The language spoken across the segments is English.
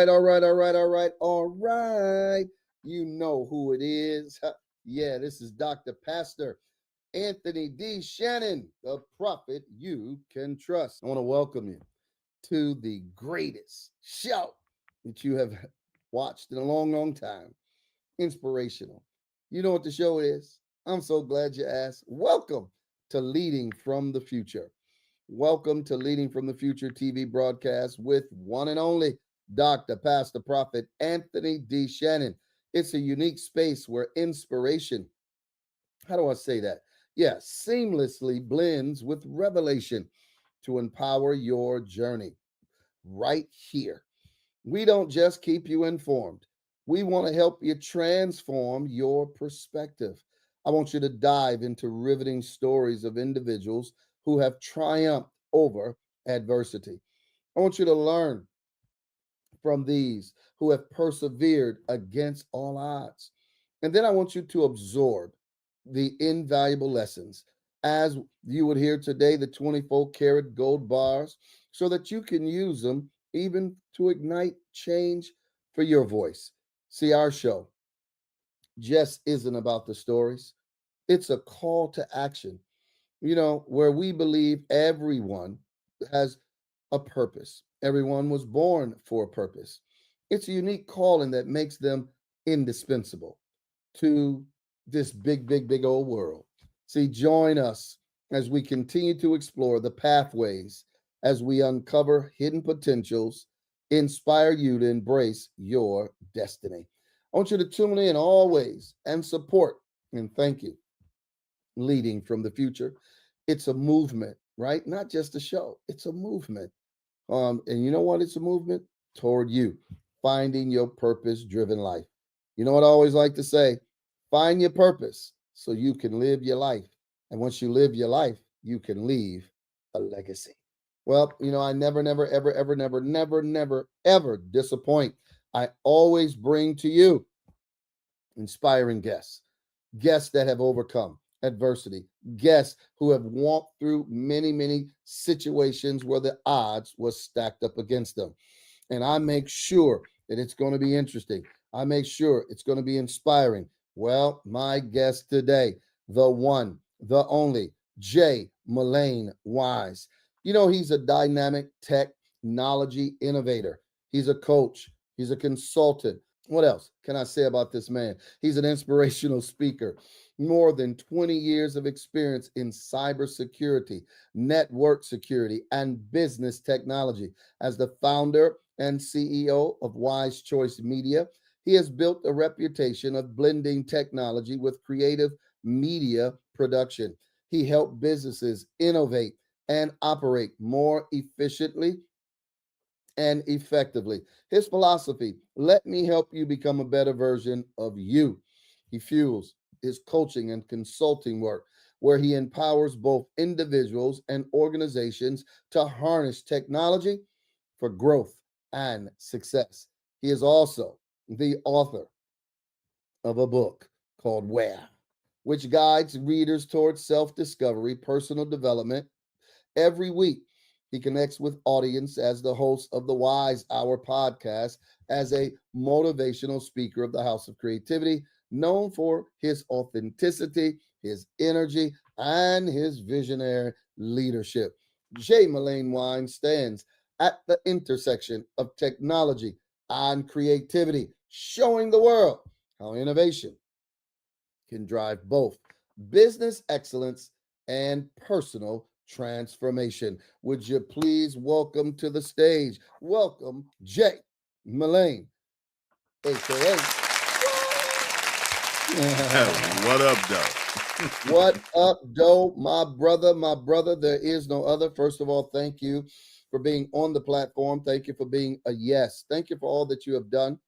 all right. You know who it is. Yeah, this is Dr. Pastor Anthony D. Shannon, the prophet you can trust. I want to welcome you to the greatest show that you have watched in a long, long time. Inspirational. You know what the show is? I'm so glad you asked. Welcome to Leading from the Future. Welcome to Leading from the Future TV broadcast with one and only Dr. Pastor Prophet Anthony D. Shannon. It's a unique space where inspiration, how do I say that? Yeah, seamlessly blends with revelation to empower your journey right here. We don't just keep you informed, we want to help you transform your perspective. I want you to dive into riveting stories of individuals who have triumphed over adversity. I want you to learn from these who have persevered against all odds. And then I want you to absorb the invaluable lessons as you would hear today, the 24 karat gold bars, so that you can use them even to ignite change for your voice. See, our show just isn't about the stories, it's a call to action, where we believe everyone has a purpose. Everyone was born for a purpose. It's a unique calling that makes them indispensable to this big, big, big old world. See, join us as we continue to explore the pathways, as we uncover hidden potentials, inspire you to embrace your destiny. I want you to tune in always and support and thank you. Leading from the Future. It's a movement, right? Not just a show, it's a movement. And you know what? It's a movement toward you finding your purpose driven life. You know what I always like to say? Find your purpose so you can live your life. And once you live your life, you can leave a legacy. Well, I never, never, ever, ever, never, never, never, ever disappoint. I always bring to you inspiring guests, guests that have overcome adversity, guests who have walked through many, many situations where the odds was stacked up against them. And I make sure that it's going to be interesting. I make sure it's going to be inspiring. Well, my guest today, the one, the only, Jay Mullane Wise. He's a dynamic technology innovator. He's a coach. He's a consultant. What else can I say about this man? He's an inspirational speaker, more than 20 years of experience in cybersecurity, network security, and business technology. As the founder and CEO of Wise Choice Media, he has built a reputation of blending technology with creative media production. He helped businesses innovate and operate more efficiently and effectively. His philosophy: let me help you become a better version of you. He fuels his coaching and consulting work, where he empowers both individuals and organizations to harness technology for growth and success. He is also the author of a book called Where, which guides readers towards self discovery, personal development. Every week, he connects with audience as the host of the Wise Hour podcast, as a motivational speaker of the House of Creativity, known for his authenticity, his energy, and his visionary leadership. Jay Mullane Wine stands at the intersection of technology and creativity, showing the world how innovation can drive both business excellence and personal transformation. Would you please welcome to the stage? Welcome, Jay Mullane, aka. What up, though? What up, Doe? My brother, my brother. There is no other. First of all, thank you for being on the platform. Thank you for being a yes. Thank you for all that you have done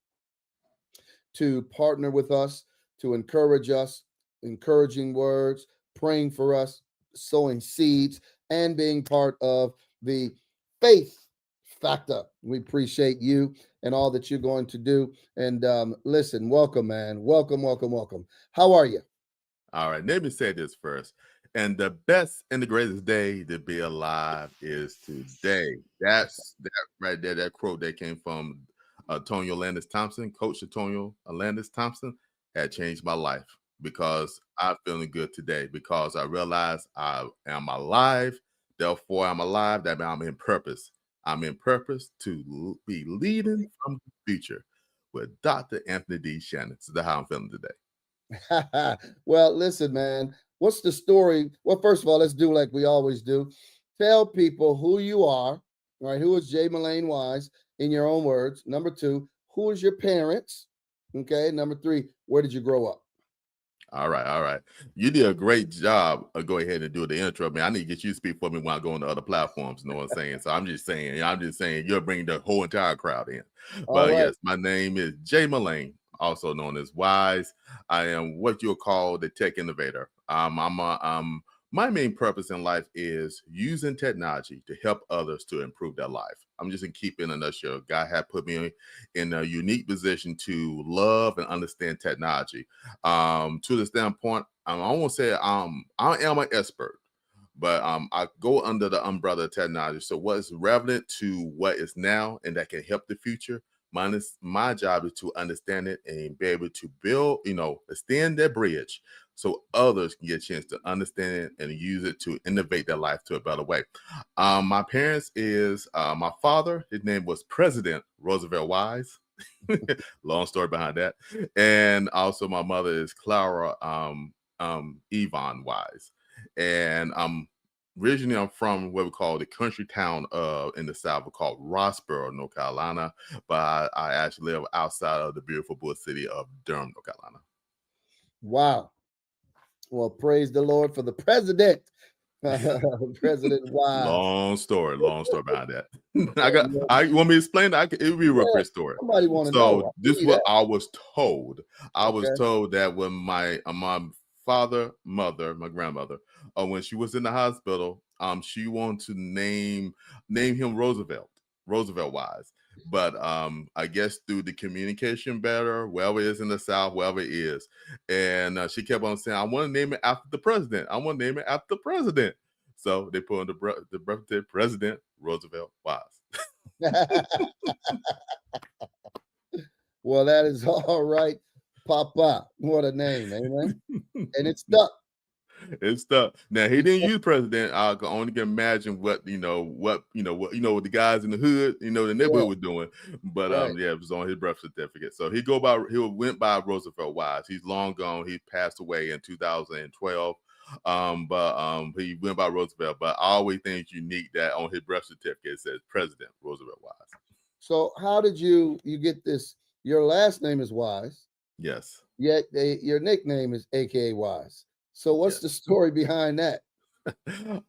to partner with us, to encourage us, encouraging words, praying for us, sowing seeds, and being part of the faith factor. We appreciate you and all that you're going to do. And listen, welcome, man. Welcome, welcome, welcome. How are you? All right, let me say this first. And the best and the greatest day to be alive is today. That's that right there. That quote that came from Antonio Landis Thompson, Coach Antonio Landis Thompson, had changed my life because I'm feeling good today because I realize I am alive. Therefore, I'm alive. That means I'm in purpose. I'm in purpose to be leading from the future with Dr. Anthony D. Shannon. So that's how I'm feeling today. Well, listen, man. What's the story? Well, first of all, let's do like we always do. Tell people who you are, right? Who is Jay Mullane Wise in your own words? Number two, who is your parents? Okay. Number three, where did you grow up? All right, all right. You did a great job of go ahead and do the intro, man. I need to get you to speak for me when I go on the other platforms. You know what I'm saying? So I'm just saying, you're bringing the whole entire crowd in. All But right. yes, my name is Jay Mullane, also known as Wise. I am what you'll call the tech innovator. My main purpose in life is using technology to help others to improve their life. I'm just in keep in a nutshell. God had put me in a unique position to love and understand technology. To the standpoint, I won't say I am an expert, but I go under the umbrella of technology. So what is relevant to what is now and that can help the future? My job is to understand it and be able to build, extend that bridge so others can get a chance to understand it and use it to innovate their life to a better way. My parents is my father. His name was President Roosevelt Wise. Long story behind that. And also my mother is Clara Yvonne Wise. And originally I'm from what we call the country town in the South called Rossboro, North Carolina. But I actually live outside of the beautiful bull city of Durham, North Carolina. Wow. Well, praise the Lord for the president. President Wise. Long story behind that. You want me to explain that? It would be a real quick story. Somebody want to So know. this is what I was told. I was Okay. told that when my my grandmother, when she was in the hospital, she wanted to name him Roosevelt Wise. But I guess through the communication better, wherever it is in the South, wherever it is. And she kept on saying, I want to name it after the president. I want to name it after the president. So they put on the birthday President Roosevelt Wise. Well, that is all right, Papa. What a name, amen. And it's stuck. It's stuck. Now he didn't use president. I can only imagine what the guys in the hood, the neighborhood was doing. But Right. it was on his birth certificate. So he went by Roosevelt Wise. He's long gone. He passed away in 2012. He went by Roosevelt. But I always think it's unique that on his birth certificate it says President Roosevelt Wise. So how did you get this? Your last name is Wise. Yes. Yet your nickname is AKA Wise. So what's the story behind that?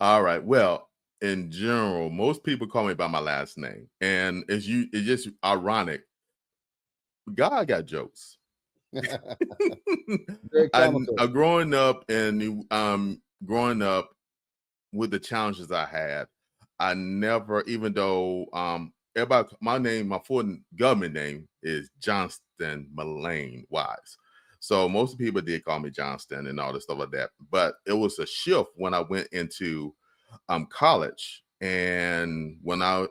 All right. Well, in general, most people call me by my last name, and it's just ironic. God got jokes. Very comical. Growing up with the challenges I had, I never, even though my full government name is Johnston Mullane Wise. So most people did call me Johnston and all this stuff like that. But it was a shift when I went into college. And when I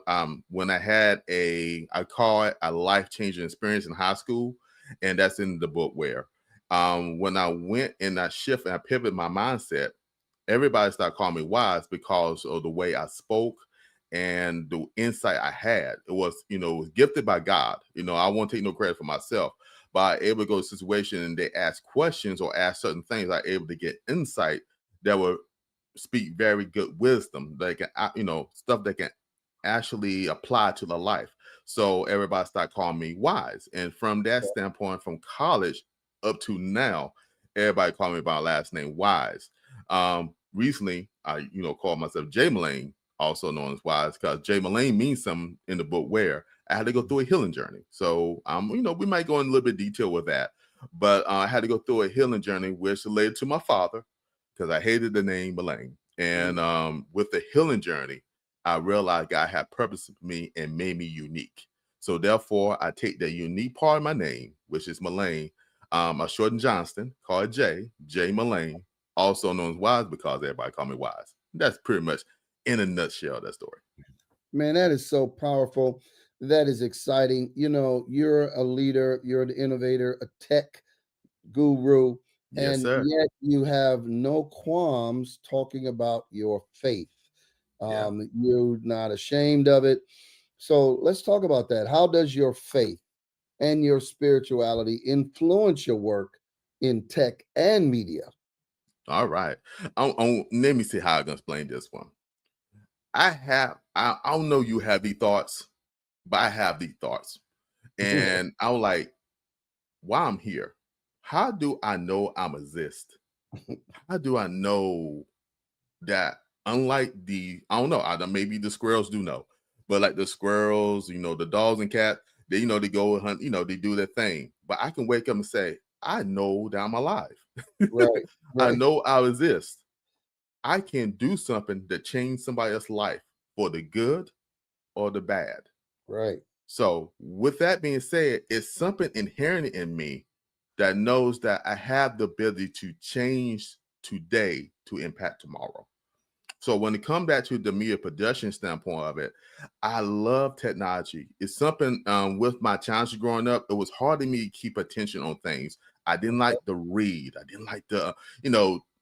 had I call it a life-changing experience in high school, and that's in the book where when I went in that shift and I pivoted my mindset, everybody started calling me Wise because of the way I spoke and the insight I had. It was gifted by God. I won't take no credit for myself, but I able to go to a situation and they ask questions or ask certain things, I able to get insight that would speak very good wisdom. They can, stuff that can actually apply to the life. So everybody started calling me Wise. And from that standpoint, from college up to now, everybody called me by my last name Wise. Recently, I called myself Jay Mullane, also known as Wise, because Jay Mullane means something in the book where I had to go through a healing journey. So we might go in a little bit of detail with that, but I had to go through a healing journey which related to my father because I hated the name Mullane. And with the healing journey, I realized God had purpose for me and made me unique. So therefore, I take the unique part of my name, which is Mullane, I shortened Johnston, call it Jay Mullane, also known as Wise because everybody call me Wise. That's pretty much in a nutshell that story. Man, that is so powerful. That is exciting. You know, you're a leader, you're an innovator, a tech guru, Yes, and sir. yet you have no qualms talking about your faith. Yeah. You're not ashamed of it. So let's talk about that. How does your faith and your spirituality influence your work in tech and media? All right. Let me see how I can explain this one. I don't know you have these thoughts, but I have these thoughts. And I was like, while I'm here, how do I know I'm exist? How do I know that unlike I don't know, maybe the squirrels do know, but like the squirrels, the dogs and cats, they go hunt, they do their thing. But I can wake up and say, I know that I'm alive. Right, I right, know I exist. I can do something to change somebody else's life for the good or the bad. right. So, with that being said, it's something inherent in me that knows that I have the ability to change today to impact tomorrow. So when it comes back to the media production standpoint of it, I love technology. It's something with my challenges growing up, it was hard to me to keep attention on things. I didn't like to read. I didn't like to,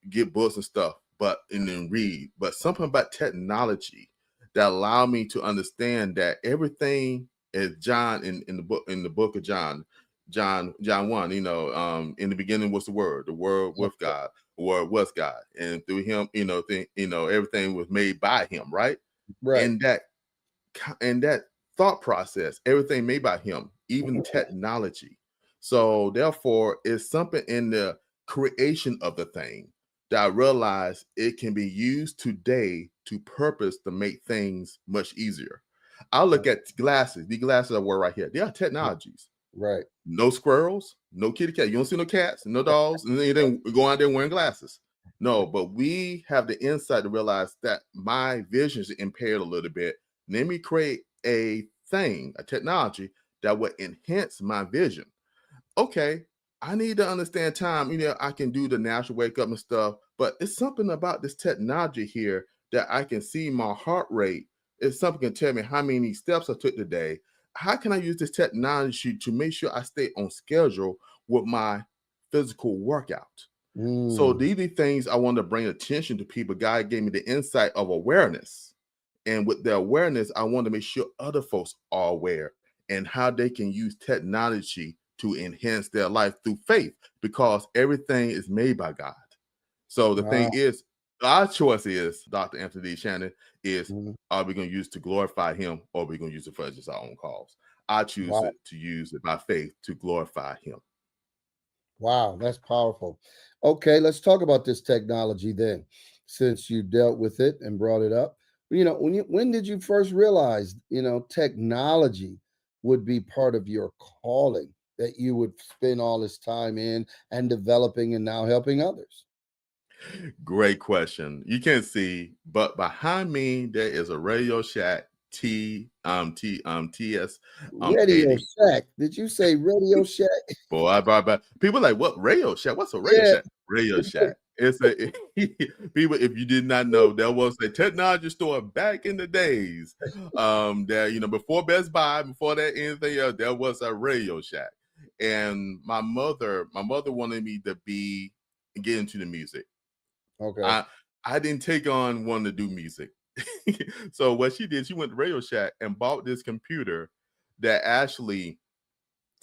get books and stuff, and then read. But something about technology that allowed me to understand that everything is John in the book of John 1, in the beginning was the word with God, the word was God, and through him, everything was made by him, right? Right. And that thought process, everything made by him, even technology. So therefore, it's something in the creation of the thing that I realize it can be used today to purpose to make things much easier. I look at glasses. The glasses I wear right here, they are technologies. Right. No squirrels, no kitty cat. You don't see no cats, no dogs, and then you didn't go out there wearing glasses. No, but we have the insight to realize that my vision is impaired a little bit. Let me create a technology that would enhance my vision. Okay, I need to understand time. I can do the natural wake up and stuff, but it's something about this technology here that I can see my heart rate. It's something can tell me how many steps I took today. How can I use this technology to make sure I stay on schedule with my physical workout? So Mm, these are things I want to bring attention to people. God gave me the insight of awareness. And with the awareness, I want to make sure other folks are aware and how they can use technology to enhance their life through faith, because everything is made by God. So the thing wow. is, our choice is, Dr. Anthony Shannon, is Mhm. are we going to use it to glorify him, or are we going to use it for just our own cause? I choose Wow. it to use it by faith to glorify him. Wow, that's powerful. Okay, let's talk about this technology then, since you dealt with it and brought it up. When did you first realize, technology would be part of your calling that you would spend all this time in and developing and now helping others? Great question. You can see, but behind me there is a Radio Shack TS Radio 80. Shack. Did you say Radio Shack? Boy, I brought back people like, what Radio Shack? What's a Radio Yeah. Shack? Radio Shack. It's a people. If you did not know, there was a technology store back in the days. That before Best Buy, before that anything else, there was a Radio Shack. And my mother wanted me to get into the music. Okay. I didn't take on wanting to do music. So what she did, she went to Radio Shack and bought this computer that actually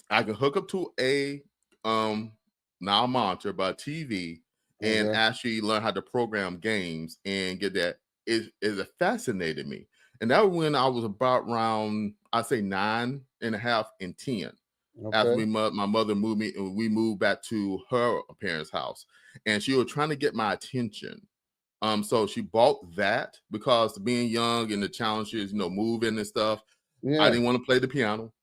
I can hook up to a now monitor, but TV, and Okay. actually learn how to program games and get that. It fascinated me. And that was when I was about around, I'd say 9 and a half and 10. After Okay. my mother moved me, and we moved back to her parents' house, and she was trying to get my attention. So she bought that because being young and the challenges, moving and stuff, I Yeah. didn't want to play the piano.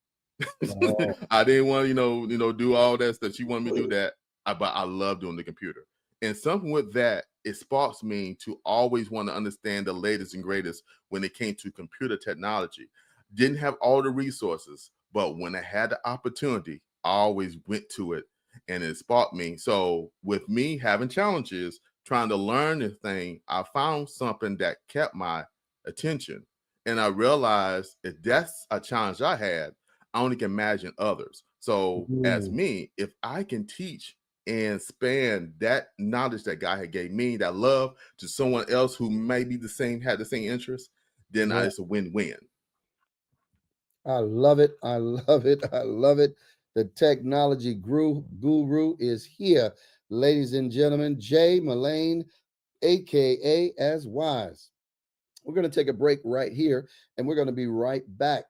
Oh, I didn't want to, do all that stuff. She wanted me to do that, but I love doing the computer. And something with that, it sparks me to always want to understand the latest and greatest when it came to computer technology. Didn't have all the resources, but when I had the opportunity, I always went to it, and it sparked me. So with me having challenges, trying to learn this thing, I found something that kept my attention. And I realized if that's a challenge I had, I only can imagine others. So as Mm, me, if I can teach and span that knowledge that God had gave me, that love to someone else who may be the same, had the same interest, then yeah. it's a win-win. I love it. I love it. I love it. The technology guru is here. Ladies and gentlemen, Jay Mullane, aka as Wise. We're going to take a break right here and we're going to be right back.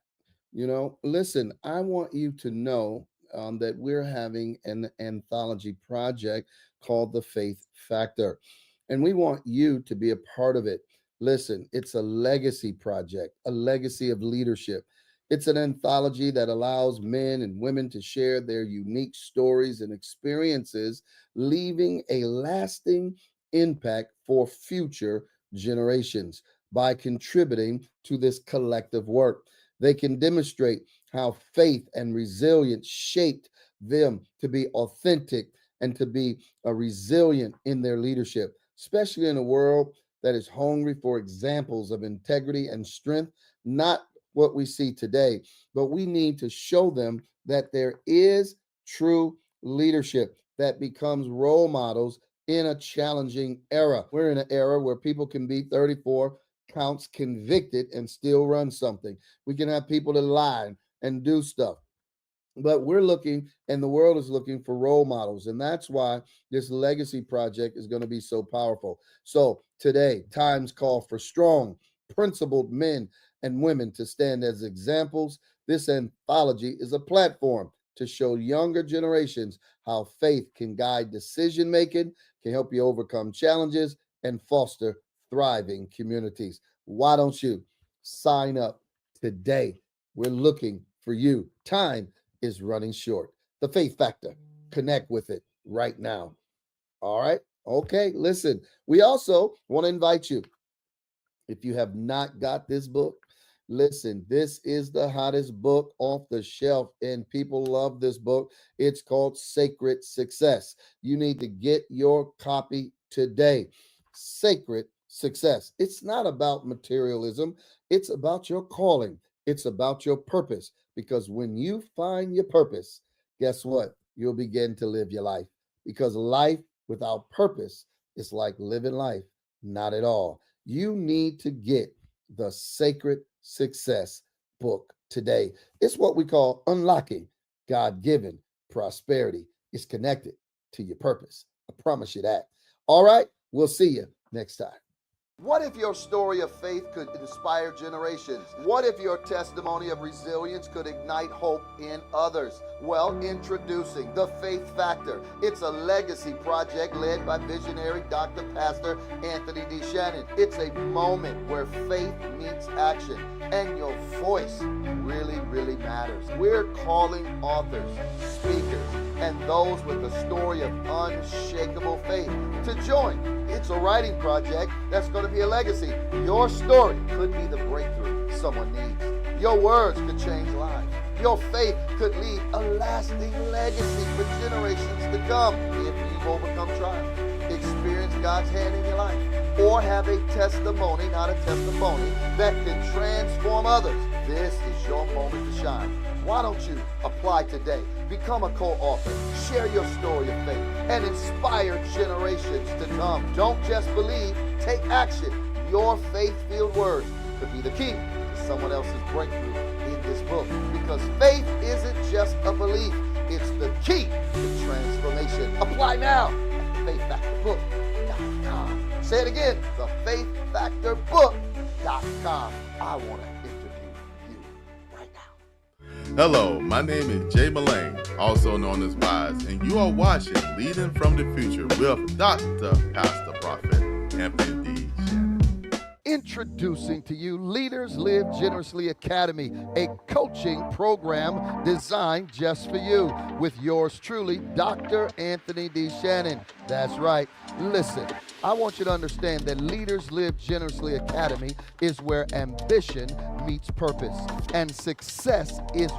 Listen, I want you to know that we're having an anthology project called The Faith Factor, and we want you to be a part of it. Listen, it's a legacy project, a legacy of leadership. It's an anthology that allows men and women to share their unique stories and experiences, leaving a lasting impact for future generations by contributing to this collective work. They can demonstrate how faith and resilience shaped them to be authentic and to be resilient in their leadership, especially in a world that is hungry for examples of integrity and strength, not what we see today, but we need to show them that there is true leadership that becomes role models in a challenging era. We're in an era where people can be 34 counts convicted and still run something. We can have people that lie and do stuff. But we're looking, and the world is looking for role models. And that's why this legacy project is going to be so powerful. So today, times call for strong, principled men and women to stand as examples. This anthology is a platform to show younger generations how faith can guide decision making, can help you overcome challenges, and foster thriving communities. Why don't you sign up today? We're looking for you. Time is running short. The Faith Factor. Connect with it right now. All right. Okay. Listen, we also want to invite you. If you have not got this book, listen, this is the hottest book off the shelf, and people love this book. It's called Sacred Success. You need to get your copy today. Sacred Success. It's not about materialism, it's about your calling, it's about your purpose. Because when you find your purpose, guess what? You'll begin to live your life. Because life without purpose is like living life not at all. You need to get the Sacred Success book today. It's what we call unlocking God given prosperity. It's connected to your purpose. I promise you that. All right. We'll see you next time. What if your story of faith could inspire generations? What if your testimony of resilience could ignite hope in others? Well, introducing The Faith Factor. It's a legacy project led by visionary Dr. Pastor Anthony D. Shannon. It's a moment where faith meets action and your voice really, really matters. We're calling authors, speakers, and those with a story of unshakable faith to join. It's a writing project that's going to be a legacy. Your story could be the breakthrough someone needs. Your words could change lives. Your faith could leave a lasting legacy for generations to come if you've overcome trials, experience God's hand in your life, or have a testimony, not a testimony, that can transform others. This is your moment to shine. Why don't you apply today? Become a co-author, share your story of faith, and inspire generations to come. Don't just believe, take action. Your faith-filled words could be the key to someone else's breakthrough in this book. Because faith isn't just a belief, it's the key to transformation. Apply now at thefaithfactorbook.com. Say it again, thefaithfactorbook.com. I want to interview you right now. Hello, my name is Jay Mullane, also known as Wise, and you are watching Leading from the Future with Dr. Pastor Prophet Anthony D. Shannon. Introducing to you Leaders Live Generously Academy, a coaching program designed just for you with yours truly, Dr. Anthony D. Shannon. That's right. Listen, I want you to understand that Leaders Live Generously Academy is where ambition meets purpose and success is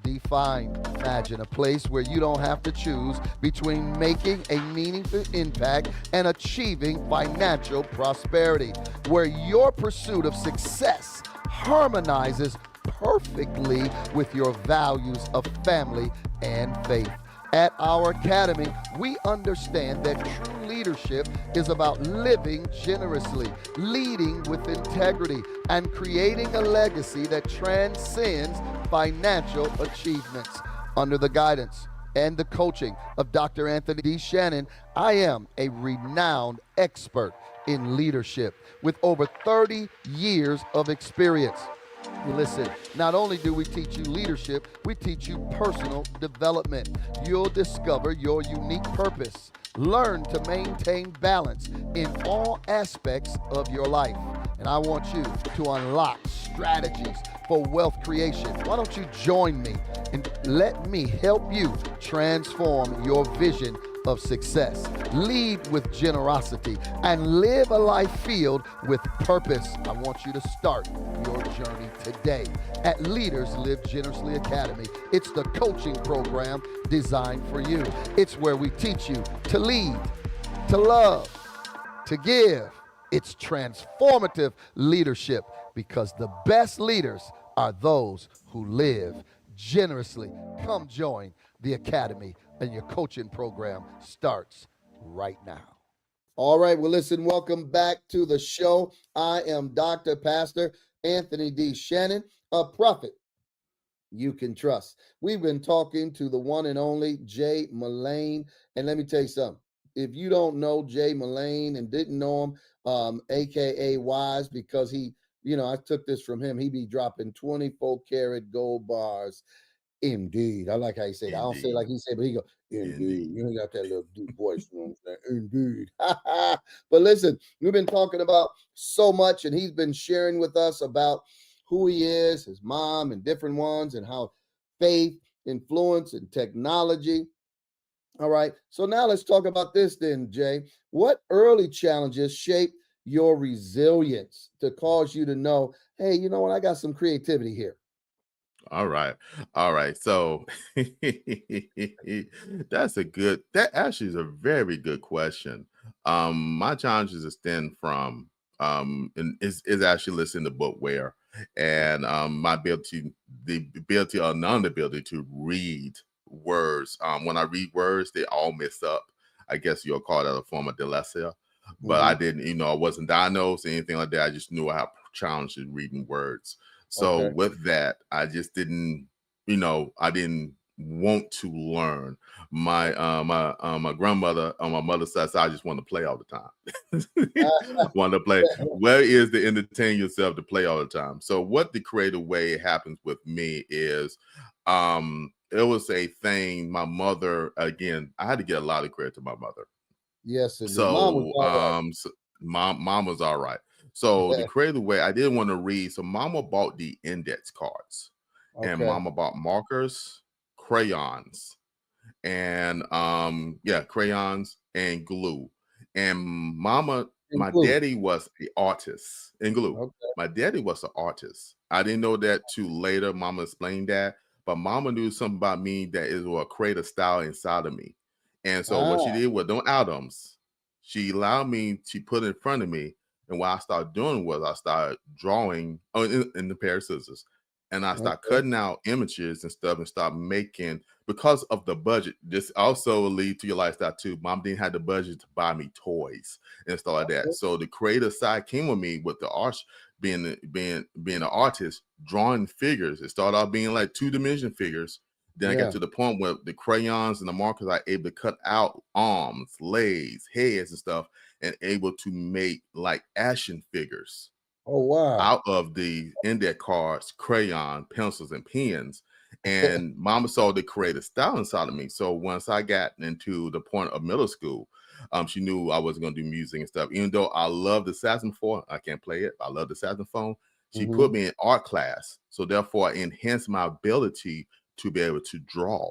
defined. Imagine a place where you don't have to choose between making a meaningful impact and achieving financial prosperity, where your pursuit of success, harmonizes perfectly with your values of family and faith. At our academy, we understand that true leadership is about living generously, leading with integrity, and creating a legacy that transcends financial achievements. Under the guidance and the coaching of Dr. Anthony D. Shannon, I am a renowned expert in leadership with over 30 years of experience. Listen, not only do we teach you leadership, we teach you personal development. You'll discover your unique purpose. Learn to maintain balance in all aspects of your life. And I want you to unlock strategies for wealth creation. Why don't you join me and let me help you transform your vision of success, lead with generosity, and live a life filled with purpose. I want you to start your journey today at Leaders Live Generously Academy. It's the coaching program designed for you. It's where we teach you to lead, to love, to give. It's transformative leadership because the best leaders are those who live generously. Come join the Academy, and your coaching program starts right now. All right, well, listen, welcome back to the show. I am Dr. Pastor Anthony D. Shannon, a prophet you can trust. We've been talking to the one and only Jay Mullane, and let me tell you something. If you don't know Jay Mullane and didn't know him, aka Wise, because he, I took this from him. He be dropping 24 karat gold bars. Indeed. I like how he said it. I don't say it like he said, but he go, indeed. You ain't got that little deep voice, you know what I'm saying? Indeed. But listen, we've been talking about so much, and he's been sharing with us about who he is, his mom, and different ones, and how faith, influence, and technology. All right. So now let's talk about this then, Jay. What early challenges shaped your resilience to cause you to know, hey, you know what? I got some creativity here. All right. All right. So that actually is a very good question. My challenges stem from and is actually listening to book where and my ability the ability or non-ability to read words. When I read words, they all mess up. I guess you'll call that a form of dyslexia. But I didn't, I wasn't diagnosed or anything like that. I just knew I had challenges reading words. So Okay. with that, I just didn't, I didn't want to learn. My grandmother on my mother's side, I just wanted to play all the time. Want to play. Where is the entertain yourself to play all the time? So what the creative way happens with me is it was a thing. My mother, again, I had to get a lot of credit to my mother. Yes, and your mom was So, all right. mom was all right. So the creative way, I didn't want to read. So mama bought the index cards, and Okay. mama bought markers, crayons, and crayons and glue. And And my glue. daddy was the artist in glue. Okay. My daddy was an artist. I didn't know that too later. Mama explained that, but mama knew something about me that is will create a style inside of me. And so what she Ah, did with no atoms, she allowed me to put in front of me. And what I started doing was I started drawing in the pair of scissors, and I started okay. cutting out images and stuff and start making because of the budget. This also will lead to your lifestyle too. Mom didn't have the budget to buy me toys and stuff like that. Okay. So the creative side came with me with the art, being an artist, drawing figures. It started off being like 2-dimension figures. Then I got Yeah. to the point where the crayons and the markers I able to cut out arms, legs, heads, and stuff, and able to make like action figures Oh, wow. out of the index cards, crayon, pencils, and pens. And mama saw the creative style inside of me. So once I got into the point of middle school, she knew I wasn't going to do music and stuff. Even though I love the saxophone, I can't play it. I love the saxophone. She hmm put me in art class. So therefore, I enhanced my ability to be able to draw.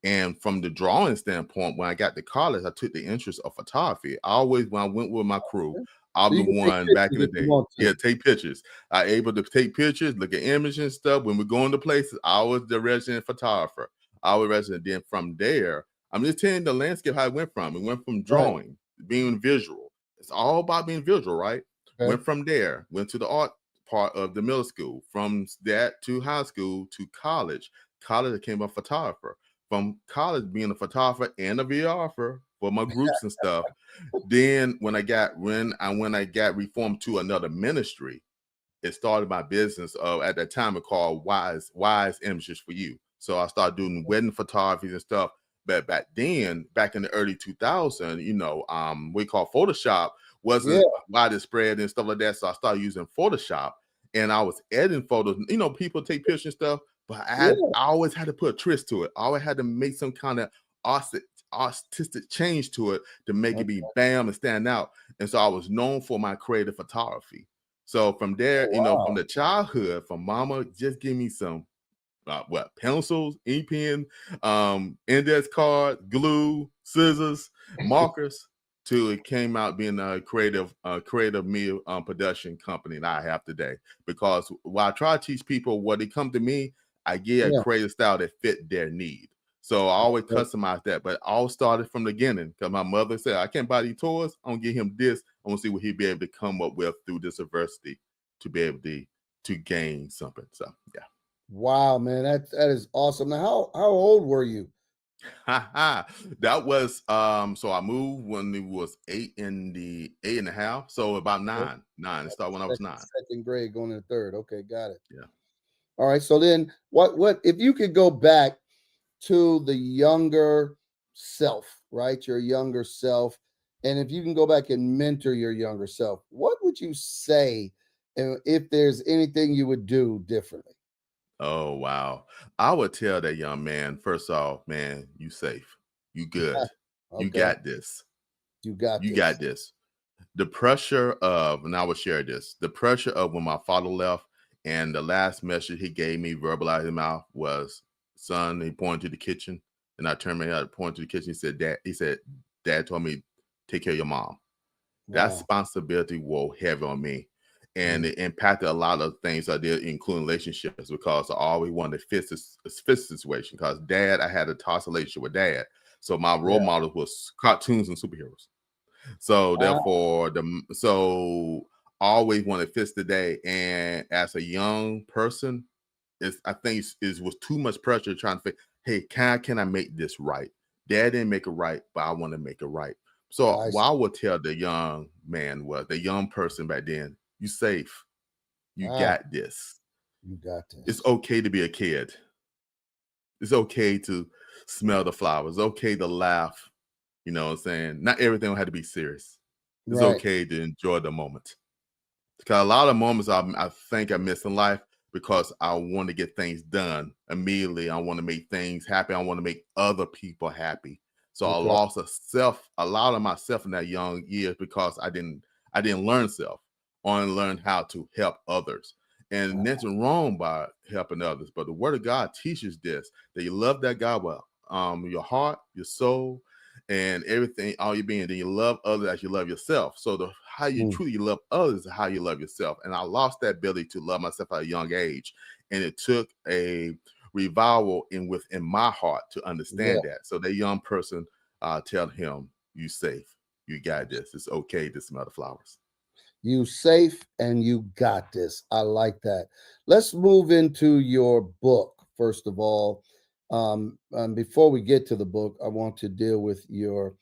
And from the drawing standpoint, when I got to college, I took the interest of photography. I always, when I went with my crew, So I'm you the can take one back in pictures the if you day. want Yeah, to. take pictures. I able to take pictures, look at images and stuff. When we go into places, I was the resident photographer. I was resident. Then from there, I'm just telling the landscape how it went from. It went from Right. drawing, being visual. It's all about being visual, right? Okay. Went from there, went to the art part of the middle school. From that to high school to college. College, I became a photographer. From college, being a photographer and a videographer for my groups and stuff. Then when I got reformed to another ministry, it started my business at that time it called Wise Images for You. So I started doing wedding photography and stuff. But back then, back in the early 2000s, we call Photoshop Yeah. wasn't widespread and stuff like that. So I started using Photoshop and I was editing photos. People take pictures and stuff, but I Yeah. always had to put a twist to it. I always had to make some kind of artistic change to it to make it be bam and stand out. And so I was known for my creative photography. So from there, Oh, from wow. the childhood, from mama, just give me some pencils, ink pen, index card, glue, scissors, markers, till it came out being a creative media production company that I have today. Because while I try to teach people what they come to me, I get a Yeah. creative style that fit their need. So I always customize that, but all started from the beginning because my mother said, I can't buy these toys. I'm gonna give him this. I want to see what he'd be able to come up with through this adversity to be able to gain something. So yeah. Wow, man, that is awesome. Now, how old were you? That was so I moved when it was 8 and a half. So about Okay. nine. It started when I was 9. Second grade, going into third. Okay, got it. Yeah. All right. So then, what if you could go back to the younger self, right? Your younger self, and if you can go back and mentor your younger self, what would you say, if there's anything you would do differently? Oh wow. I would tell that young man, first off, man, you safe. You good. You Okay, got this. you got You got this. this. The pressure of, and I will share this, the pressure of when my father left and the last message he gave me, verbalized in mouth, was, son, he pointed to the kitchen. And I turned my head, pointed to the kitchen. Dad told me, take care of your mom. That Wow. responsibility will heavy on me. And Mm. it impacted a lot of things I did, including relationships, because I always wanted to fix the situation. Because I had a toxic relationship with dad. So my role Yeah. model was cartoons and superheroes. So Ah, therefore, I always want to fix the day. And as a young person, I think it was too much pressure trying to think, hey, can I make this right? Dad didn't make it right, but I want to make it right. So I what see. I would tell the young man was the young person back then, you safe. You Ah, got this. you got It's this. okay to be a kid. It's okay to smell the flowers. It's okay to laugh. You know what I'm saying? Not everything will have to be serious. It's Right. okay to enjoy the moment. Because a lot of moments I think I miss in life because I want to get things done immediately. I want to make things happy. I want to make other people happy. So I Okay. lost a lot of myself in that young years because I didn't learn self. I only learned how to help others. And Ah, nothing wrong by helping others, but the word of God teaches this, that you love that God with your heart, your soul, and everything, all your being. Then you love others as you love yourself. So how you mm, truly love others is how you love yourself. And I lost that ability to love myself at a young age. And it took a revival within my heart to yeah. understand that. So that young person, tell him, you safe. You got this. It's okay to smell the flowers. You safe and you got this. I like that. Let's move into your book first of all. Before we get to the book, I want to deal with you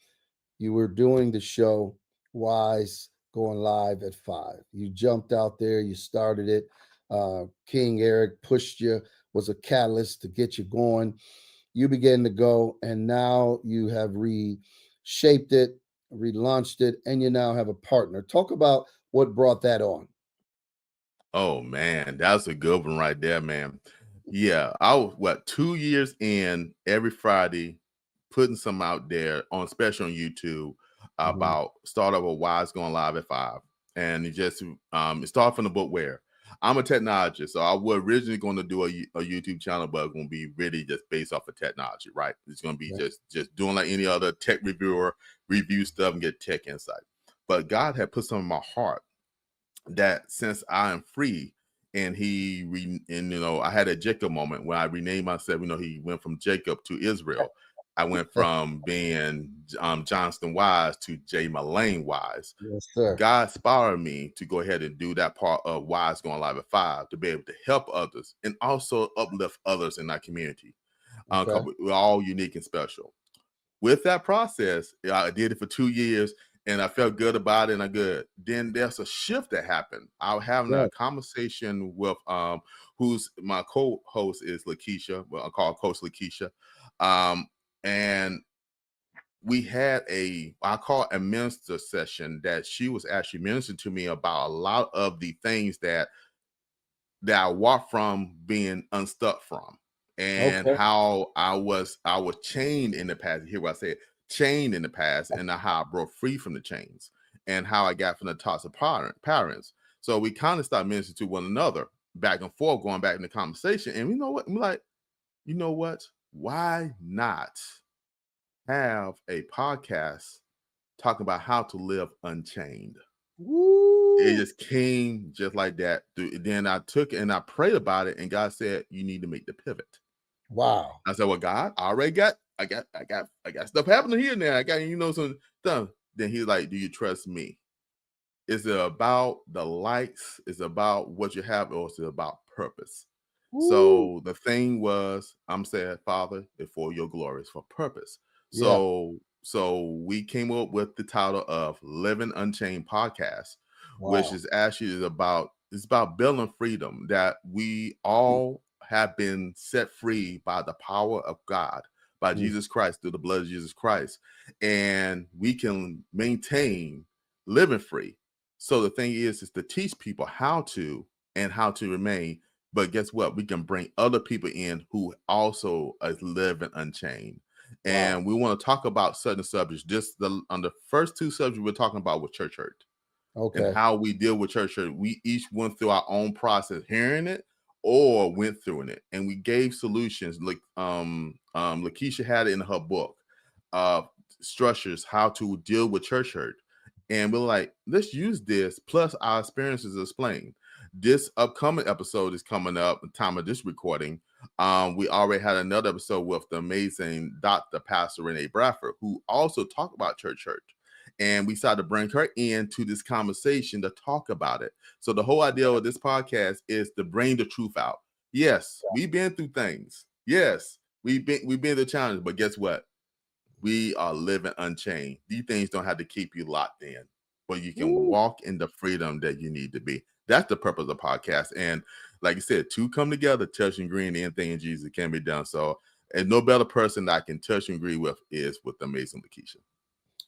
were doing the show Wise going live at 5. You jumped out there, you started it. King Eric pushed you, was a catalyst to get you going. You began to go, and now you have reshaped it, relaunched it, and you now have a partner. Talk about what brought that on. Oh man, that's a good one right there, man. Yeah, I was 2 years in every Friday, putting some out there on special on YouTube Mhm. about startup of Wise going live at 5. And it started from the book where I'm a technologist. So I was originally going to do a YouTube channel, but it's going to be really just based off of technology, right? It's going to be Yeah. just doing like any other tech reviewer, review stuff and get tech insight. But God had put some in my heart that since I am free, and I had a Jacob moment when I renamed myself. He went from Jacob to Israel. I went from being Johnston Wise to Jay Mullane Wise. Yes, sir. God inspired me to go ahead and do that part of Wise Going Live at 5 to be able to help others and also uplift others in our community. Okay. 'Cause we're all unique and special. With that process, I did it for 2 years and I felt good about it and I'm good. Then there's a shift that happened. I was having Right. a conversation with who's my co-host is Lakeisha. Well, I call Coach Lakeisha. And we had I call it a minister session that she was actually ministering to me about a lot of the things that I walked from being unstuck from, and Okay. how I was chained in the past. Hear what I said, chained in the past, and how I broke free from the chains, and how I got from the toxic parents. So we kind of started ministering to one another, back and forth, going back in the conversation. And you know what? I'm like, you know what? Why not have a podcast talking about how to live unchained? Woo. It just came just like that. Then I took it and I prayed about it, and God said, "You need to make the pivot." Wow. I said, "Well, God, I got stuff happening here now. I got some stuff." Then He's like, "Do you trust me? Is it about the likes? Is it about what you have, or is it about purpose?" Woo. So the thing was, I'm saying, Father, before your glory is for purpose. Yeah. So we came up with the title of Living Unchained Podcast, which Wow. is actually about building freedom, that we all have been set free by the power of God, by Jesus Christ, through the blood of Jesus Christ, and we can maintain living free. So the thing is to teach people how to remain. But guess what? We can bring other people in who also are living unchained. And we want to talk about certain subjects. Just on the first two subjects we're talking about with church hurt. Okay. And how we deal with church hurt. We each went through our own process, hearing it or went through it. And we gave solutions. Like Lakeisha had it in her book, structures, how to deal with church hurt. And we're like, let's use this plus our experiences explained. This upcoming episode is coming up at the time of this recording. We already had another episode with the amazing Dr. Pastor Renee Bradford, who also talked about church hurt. And we decided to bring her into this conversation to talk about it. So the whole idea of this podcast is to bring the truth out. Yes, we've been through things. Yes, we've been through challenges, but guess what? We are living unchained. These things don't have to keep you locked in, but you can walk in the freedom that you need to be. That's the purpose of the podcast. And like I said, two come together, touch and agree, and anything in Jesus can be done. So, and no better person that I can touch and agree with is with the amazing Lakeisha.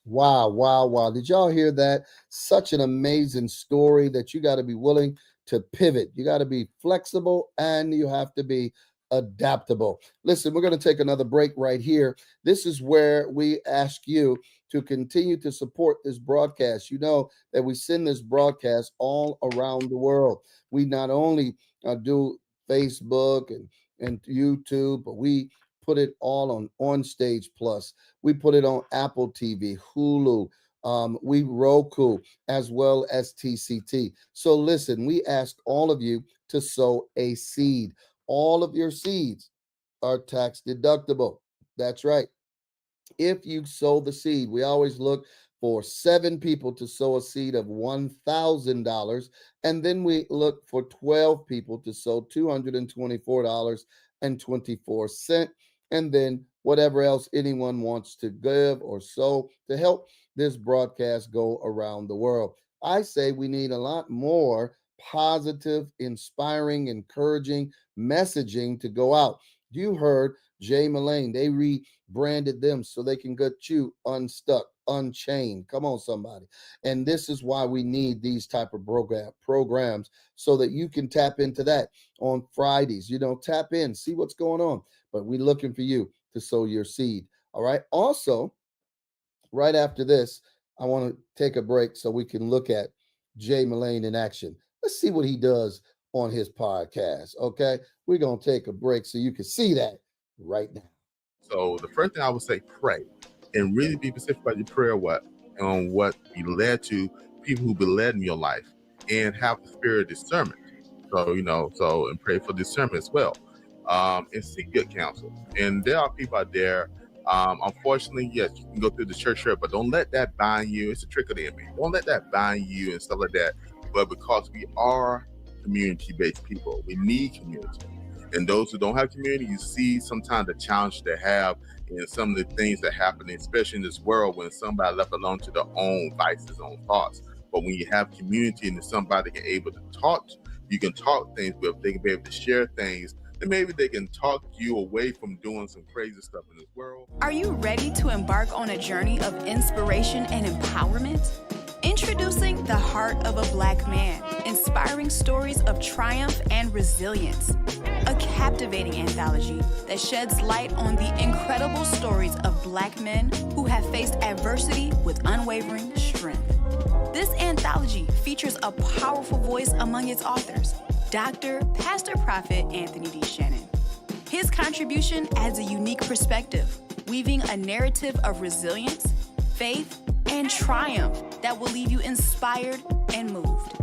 Wow, wow, wow. Did y'all hear that? Such an amazing story that you got to be willing to pivot. You got to be flexible and you have to be adaptable. Listen, we're going to take another break right here. This is where we ask you to continue to support this broadcast. You know that we send this broadcast all around the world. We not only do Facebook and YouTube, but we put it all on Stage Plus. We put it on Apple TV, Hulu, we Roku, as well as TCT. So listen, we ask all of you to sow a seed. All of your seeds are tax deductible. That's right. If you sow the seed, we always look for 7 people to sow a seed of $1,000. And then we look for 12 people to sow $224.24. And then whatever else anyone wants to give or sow to help this broadcast go around the world. I say we need a lot more positive, inspiring, encouraging messaging to go out. You heard Jay Mullane. They rebranded them so they can get you unstuck, unchained. Come on, somebody. And this is why we need these type of programs so that you can tap into that on Fridays. Tap in, see what's going on. But we're looking for you to sow your seed. All right. Also, right after this, I want to take a break so we can look at Jay Mullane in action. Let's see what he does on his podcast. Okay. We're going to take a break so you can see that right now. So the first thing I would say, pray and really be specific about your prayer, what be led to people who be led in your life, and have the spirit of discernment. And pray for discernment as well. And seek good counsel. And there are people out there Unfortunately, yes, you can go through the church hurt, but don't let that bind you. It's a trick of the enemy. Don't let that bind you and stuff like that. But because we are community-based people, we need community. And those who don't have community, you see sometimes the challenge they have and some of the things that happen, especially in this world when somebody left alone to their own vices, own thoughts. But when you have community and somebody can able to talk, you can talk things with, they can be able to share things, and maybe they can talk you away from doing some crazy stuff in this world. Are you ready to embark on a journey of inspiration and empowerment? Introducing The Heart of a Black Man, inspiring stories of triumph and resilience. A captivating anthology that sheds light on the incredible stories of Black men who have faced adversity with unwavering strength. This anthology features a powerful voice among its authors, Dr. Pastor Prophet Anthony D. Shannon. His contribution adds a unique perspective, weaving a narrative of resilience, faith, and triumph that will leave you inspired and moved.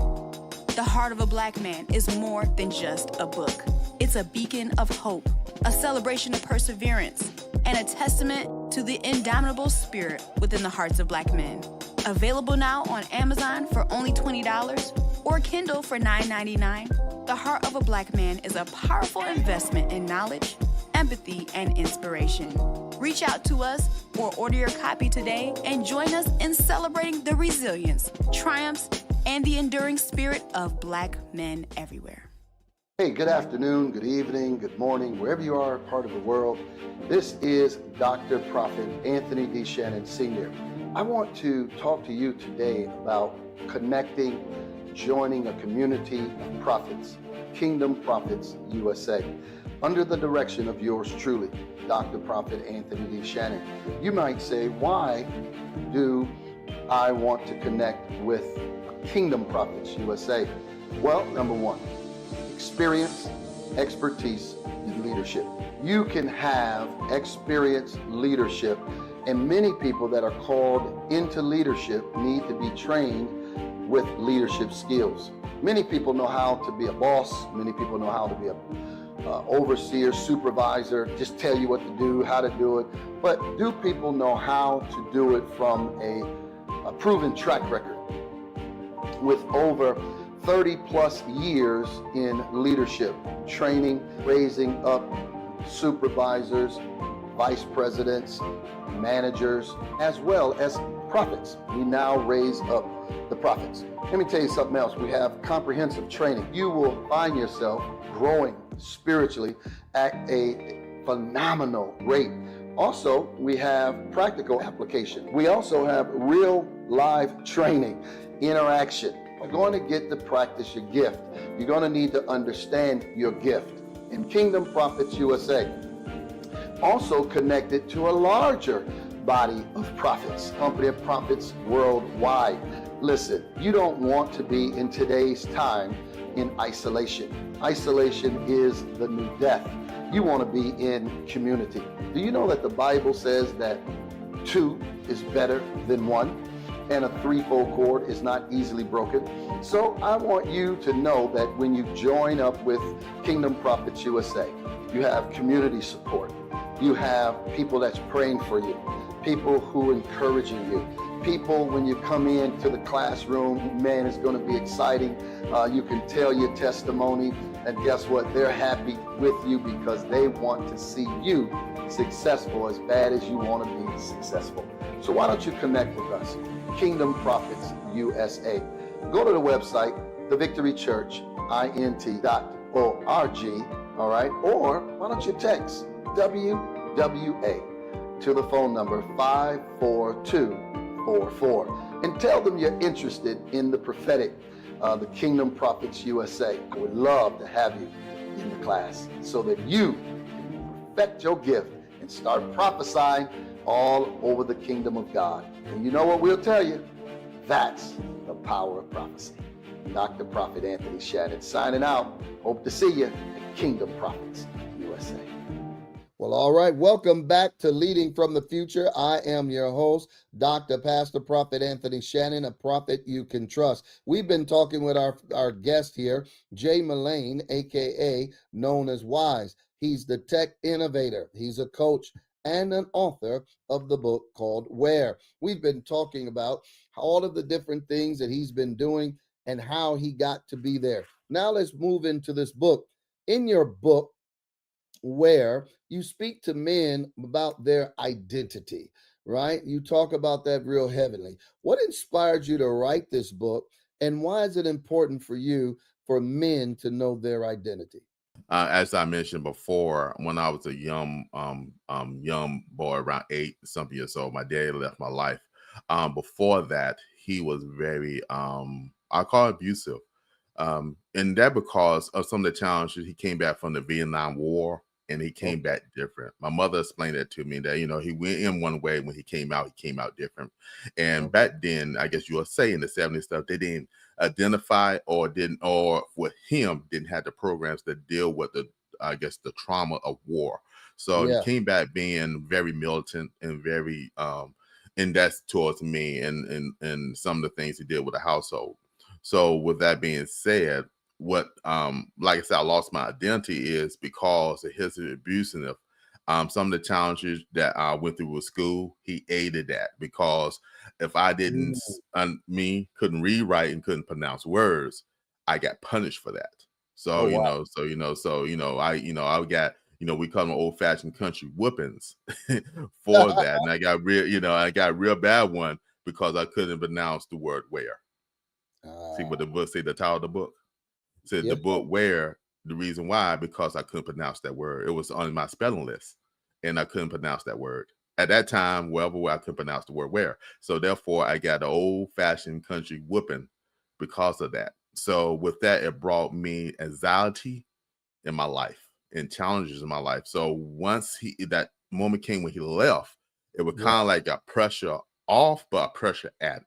The Heart of a Black Man is more than just a book. It's a beacon of hope, a celebration of perseverance, and a testament to the indomitable spirit within the hearts of Black men. Available now on Amazon for only $20 or Kindle for $9.99, The Heart of a Black Man is a powerful investment in knowledge, empathy, and inspiration. Reach out to us or order your copy today and join us in celebrating the resilience, triumphs, and the enduring spirit of Black men everywhere. Hey, good afternoon, good evening, good morning, wherever you are, part of the world. This is Dr. Prophet Anthony D. Shannon Sr. I want to talk to you today about connecting, joining a community of prophets, Kingdom Prophets USA, under the direction of yours truly, Dr. Prophet Anthony D. Shannon. You might say, why do I want to connect with Kingdom Prophets USA? Well, number one, experience, expertise, and leadership. You can have experience, leadership, and many people that are called into leadership need to be trained with leadership skills. Many people know how to be a boss. Many people know how to be a overseer, supervisor, just tell you what to do, how to do it. But do people know how to do it from a proven track record with over 30 plus years in leadership, training, raising up supervisors, vice presidents, managers, as well as prophets? We now raise up the prophets. Let me tell you something else. We have comprehensive training. You will find yourself growing spiritually at a phenomenal rate. Also, we have practical application. We also have real live training, interaction. You're going to get to practice your gift. You're going to need to understand your gift. In Kingdom Prophets USA, also connected to a larger body of prophets, company of prophets worldwide. Listen, you don't want to be in today's time in isolation. Isolation is the new death. You want to be in community. Do you know that the Bible says that two is better than one, and a threefold cord is not easily broken? So I want you to know that when you join up with Kingdom Prophets USA, you have community support. You have people that's praying for you, people who are encouraging you, people when you come into the classroom, man, it's going to be exciting. You can tell your testimony, and guess what? They're happy with you because they want to see you successful as bad as you want to be successful. So why don't you connect with us? Kingdom Prophets USA. Go to the website, thevictorychurchint.org, all right? Or why don't you text WWA to the phone number 54244 and tell them you're interested in the prophetic, the Kingdom Prophets USA. I would love to have you in the class so that you can perfect your gift and start prophesying all over the kingdom of God. And you know what we'll tell you? That's the power of prophecy. Dr. Prophet Anthony Shannon signing out. Hope to see you at Kingdom Prophets USA. Well, all right. Welcome back to Leading from the Future. I am your host, Dr. Pastor Prophet Anthony Shannon, a prophet you can trust. We've been talking with our guest here, Jay Mullane, a.k.a. known as Wise. He's the tech innovator. He's a coach and an author of the book called Where. We've been talking about all of the different things that he's been doing and how he got to be there. Now let's move into this book. In your book, Where, you speak to men about their identity, right? You talk about that real heavily. What inspired you to write this book, and why is it important for you for men to know their identity? As I mentioned before, when I was a young boy, around 8 something years old, my dad left my life. Before that, he was very, I call it abusive. And that because of some of the challenges. He came back from the Vietnam War, and he came back different. My mother explained it to me that, he went in one way. When he came out different. And back then, I guess you will say in the 70s stuff, they didn't identify or with him didn't have the programs that deal with the trauma of war. So he came back being very militant and very and that's towards me and some of the things he did with the household. So with that being said, what like I said, I lost my identity is because of his abuse and some of the challenges that I went through with school. He aided that because if I didn't couldn't read, write, and couldn't pronounce words, I got punished for that. So I got, we call them old fashioned country whoopings for that. And I got real bad one because I couldn't pronounce the word where. See what the book say, the title of the book said, the book Where. The reason why, because I couldn't pronounce that word. It was on my spelling list and I couldn't pronounce that word. At that time, wherever I couldn't pronounce the word where. So therefore I got an old fashioned country whooping because of that. So with that, it brought me anxiety in my life and challenges in my life. So once that moment came when he left, it was kind of like a pressure off, but a pressure added.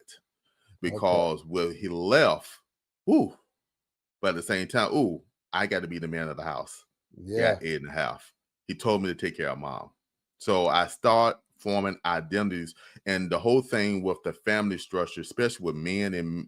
Because when he left, but at the same time, I got to be the man of the house. Yeah, 8.5. He told me to take care of mom. So I start forming identities, and the whole thing with the family structure, especially with men and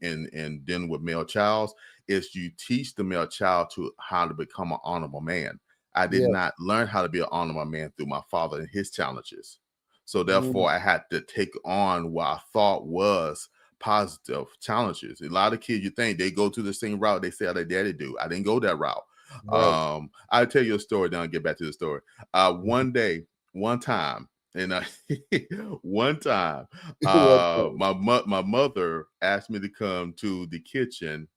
then with male child, is you teach the male child to how to become an honorable man. I did not learn how to be an honorable man through my father and his challenges. So therefore, I had to take on what I thought was positive challenges. A lot of kids, you think they go to the same route they say how their daddy do. I didn't go that route. I'll tell you a story, then I'll get back to the story. One time, my mother asked me to come to the kitchen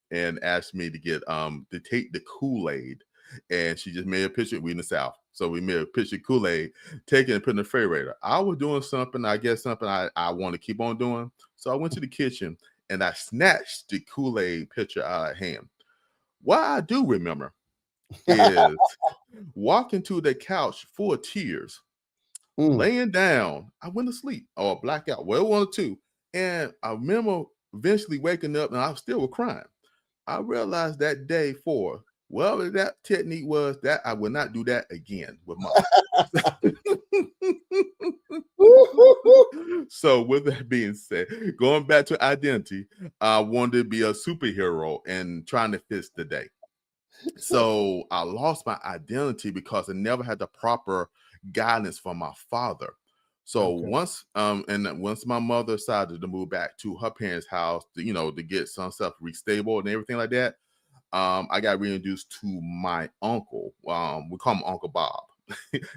and asked me to get to take the Kool-Aid, and she just made a picture. We in the South, so we made a picture of Kool-Aid, taking and putting in the refrigerator. I was doing something, I guess something I want to keep on doing. So I went to the kitchen and I snatched the Kool-Aid pitcher out of hand. What I do remember is walking to the couch full of tears, laying down. I went to sleep or blackout, well, one or two. And I remember eventually waking up and I still was crying. I realized that day whatever that technique was, that I would not do that again with mom. So with that being said, going back to identity, I wanted to be a superhero and trying to fix the day. So I lost my identity because I never had the proper guidance from my father. So once my mother decided to move back to her parents' house to get some stuff restable and everything like that, I got reintroduced to my uncle. We call him Uncle Bob.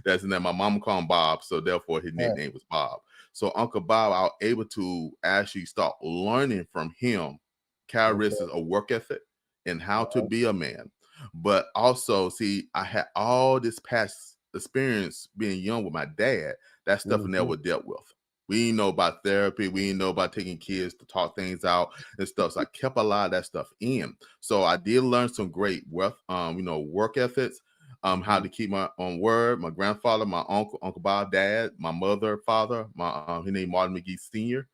That's his name. My mom called him Bob, so therefore his nickname was Bob. So Uncle Bob, I was able to actually start learning from him characteristics of work ethic and how to be a man. But also, see, I had all this past experience being young with my dad. That stuff I never dealt with. We didn't know about therapy. We didn't know about taking kids to talk things out and stuff. So I kept a lot of that stuff in. So I did learn some great work ethics, how to keep my own word. My grandfather, my Uncle Bob, dad, my mother, father, his name Martin McGee Sr.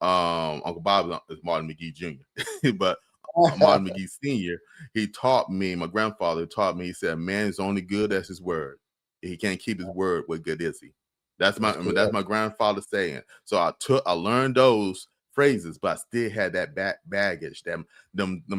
Uncle Bob is Martin McGee Jr. But Martin McGee Sr., he taught me, my grandfather taught me, he said, man is only good as his word. If he can't keep his word, what good is he? That's my grandfather saying. So I learned those phrases, but I still had that baggage, them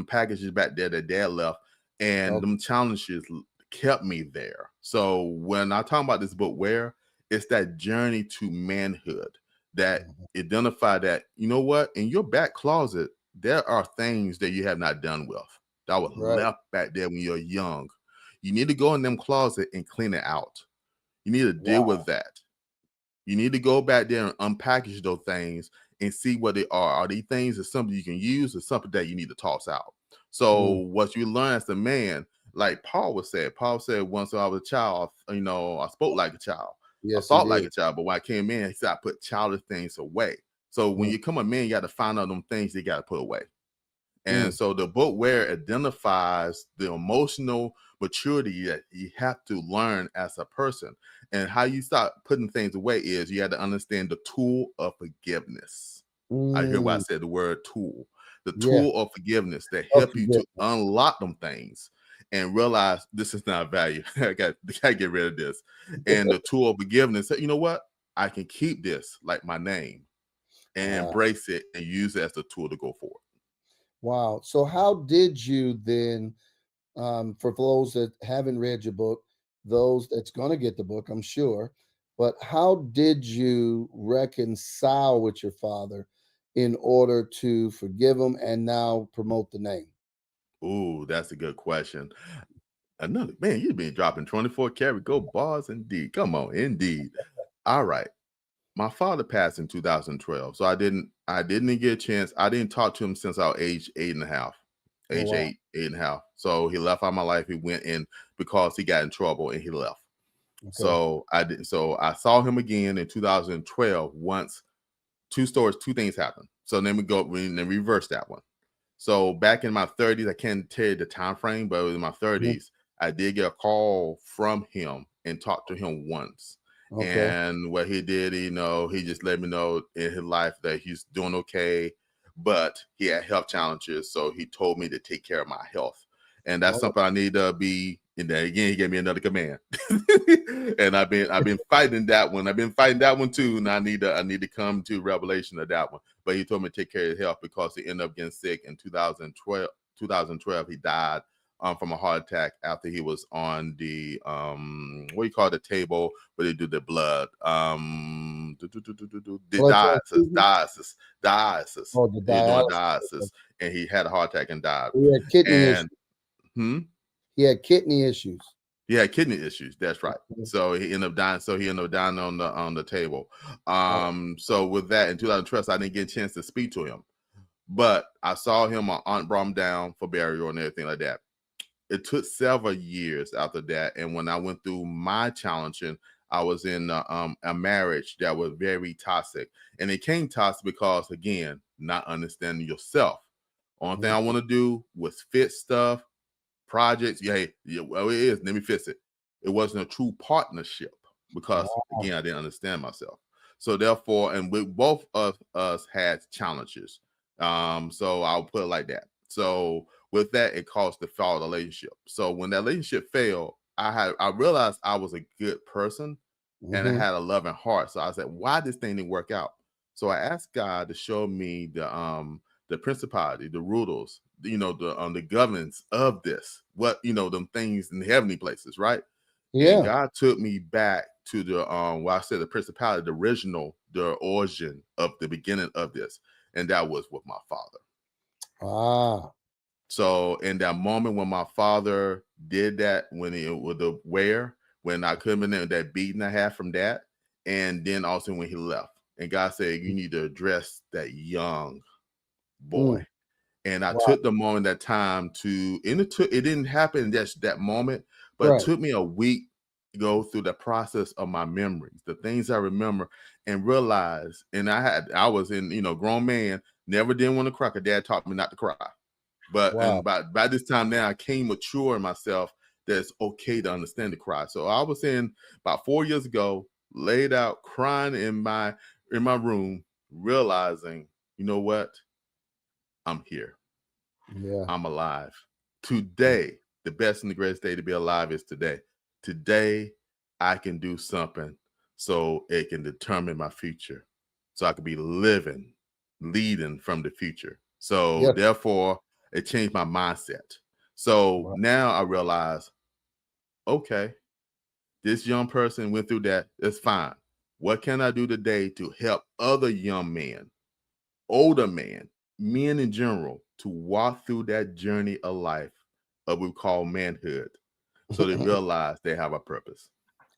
packages back there that dad left, and them challenges kept me there. So when I talk about this book, Where, It's that journey to manhood that identify that, you know what, in your back closet, there are things that you have not done with that was Right. left back there when you're young. You need to go in them closet and clean it out. You need to deal with that. You need to go back there and unpackage those things and see what they are. Are these things that something you can use or something that you need to toss out? So what you learn as a man, like Paul said once when I was a child, you know, I spoke like a child. Yes, I he thought like did. a child, but when I came in, he said I put childish things away. So when you come a man, you got to find out them things you got to put away. And so the book where identifies the emotional maturity that you have to learn as a person. And how you start putting things away is you have to understand the tool of forgiveness. I hear why I said the word tool. The Yeah. tool of forgiveness that Of help you to unlock them things and realize this is not value. I got to get rid of this. And the tool of forgiveness, you know what? I can keep this like my name and embrace it and use it as a tool to go forward. Wow. So how did you then, for those that haven't read your book, those that's going to get the book, I'm sure, but how did you reconcile with your father in order to forgive him and now promote the name? Ooh, that's a good question. Another man, you've been dropping 24 karat gold bars indeed. Come on, indeed. All right. My father passed in 2012, so I didn't get a chance. I didn't talk to him since I was age 8.5, Oh, age wow. 8.5. So he left out of my life. He went in because he got in trouble and he left. Okay. So I didn't. So I saw him again in 2012. Once, two things happened. So then we reverse that one. So back in my 30s, I can't tell you the time frame, but in my 30s, I did get a call from him and talked to him once. Okay. And what he did, you know, he just let me know in his life that he's doing okay, but he had health challenges. So he told me to take care of my health. And that's something I need to be. And then again, he gave me another command. And I've been fighting that one. I've been fighting that one too. And I need to come to revelation of that one. But he told me to take care of his health because he ended up getting sick in 2012. 2012, he died from a heart attack after he was on the what do you call the table where they do the blood dialysis. Oh, the He was doing dialysis. dialysis and he had a heart attack and died. He had kidney issues. He had kidney issues. Yeah, kidney issues. That's right. So he ended up dying. So he ended up dying on the table. So with that, in 2012, I didn't get a chance to speak to him, but I saw him. My aunt brought him down for burial and everything like that. It took several years after that, and when I went through my challenging, I was in a marriage that was very toxic, and it came toxic because again, not understanding yourself. Only thing I want to do was fix stuff. Projects, well, it is. Let me fix it. It wasn't a true partnership because again, I didn't understand myself. So therefore, and we both of us had challenges. So I'll put it like that. So with that, it caused the failed relationship. So when that relationship failed, I realized I was a good person and I had a loving heart. So I said, why this thing didn't work out? So I asked God to show me the principality, the rulers, you know, the governance of this, what, you know, them things in the heavenly places, right? And God took me back to the I said the principality, the original, the origin of the beginning of this, and that was with my father. So in that moment when my father did that, when I could have been in that beating I had from that, and then also when he left, and God said, you need to address that young boy. And I took the moment, that time it didn't happen just that moment, but it took me a week to go through the process of my memories, the things I remember and realize. And I was in, you know, grown man, never did want to cry. Dad taught me not to cry. But and by this time now I came mature in myself that it's okay to understand the cry. So I was in about 4 years ago, laid out crying in my room, realizing, you know what? I'm here. I'm alive. Today, the best and the greatest day to be alive is today. Today, I can do something so it can determine my future. So I can be leading from the future. So therefore, it changed my mindset. So now I realize, okay, This young person went through that. That's fine. What can I do today to help other young men, older men in general, to walk through that journey of life of what we call manhood, so they realize they have a purpose.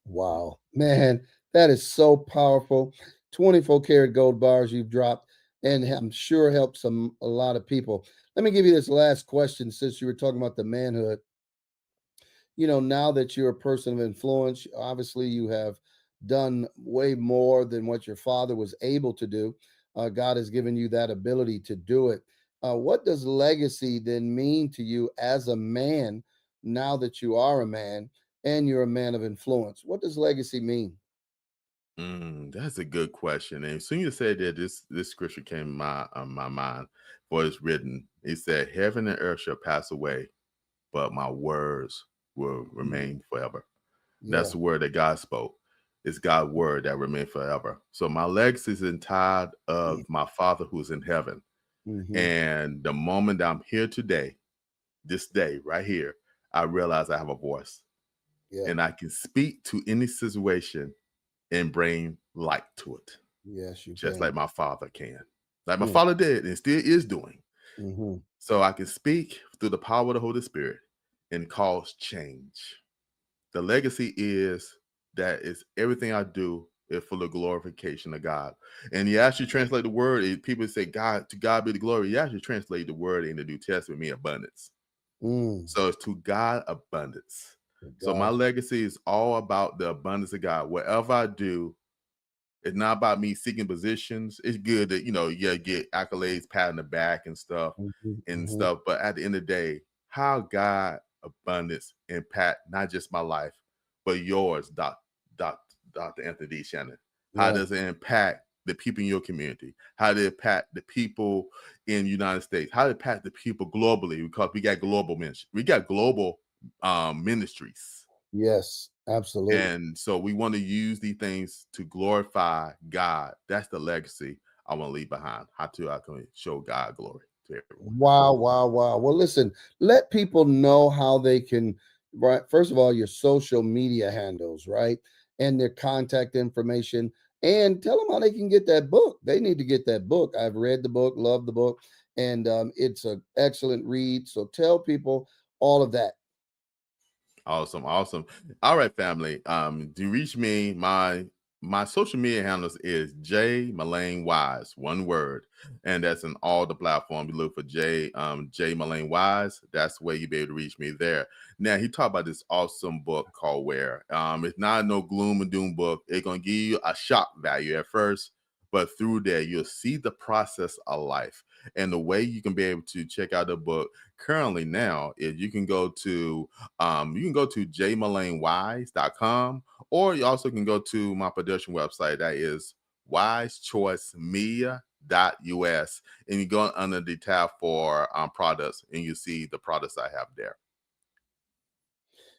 Wow, man, that is so powerful. 24 karat gold bars you've dropped, and I'm sure helps a lot of people. Let me give you this last question since you were talking about the manhood. Now that you're a person of influence, obviously you have done way more than what your father was able to do. God has given you that ability to do it. What does legacy then mean to you as a man now that you are a man and you're a man of influence? What does legacy mean? That's a good question. And as soon as you said that, this scripture came in my mind. For it's written, it said, "Heaven and earth shall pass away, but my words will remain forever." That's Yeah. the word that God spoke. It's God's word that remains forever. So my legacy is entirely of my Father who's in heaven. Mm-hmm. And the moment that I'm here today, this day right here, I realize I have a voice Yeah. and I can speak to any situation and bring light to it, Yes, you just can. like my father can, like my Mm. father did and still is doing. Mm-hmm. So I can speak through the power of the Holy Spirit and cause change. The legacy is that is everything I do is for the glorification of God. And you actually translate the word, people say, God, to God be the glory. You actually translate the word in the New Testament, mean abundance. Mm. So it's to God abundance. To So my God. legacy is all about the abundance of God. Whatever I do, it's not about me seeking positions. It's good that, get accolades, pat on the back and stuff Mhm, and mhm. stuff. But at the end of the day, how God abundance impact not just my life, but yours, Dr. Anthony D. Shannon. How Yeah. does it impact the people in your community? How does it impact the people in the United States? How does it impact the people globally? Because we got global ministry. We got global ministries. Yes, absolutely. And so we want to use these things to glorify God. That's the legacy I want to leave behind. How to I can show God glory to everyone. Wow, wow, wow. Well, listen, let people know how they can, right? First of all, your social media handles, right? And their contact information. And tell them how they can get that book. They need to get that book. I've read the book, love the book, and it's an excellent read. So tell people all of that. Awesome, awesome. All right, family. To reach me, my social media handles is J Mullane Wise, one word, and that's in all the platforms. You look for J Mullane Wise. That's where you be able to reach me there. Now he talked about this awesome book called Where. It's not no gloom and doom book. It's gonna give you a shock value at first, but through there you'll see the process of life and the way you can be able to check out the book currently now is you can go to jmullanewise.com, or you also can go to my production website that is wisechoicemedia.us, and you go under the tab for products and you see the products I have there.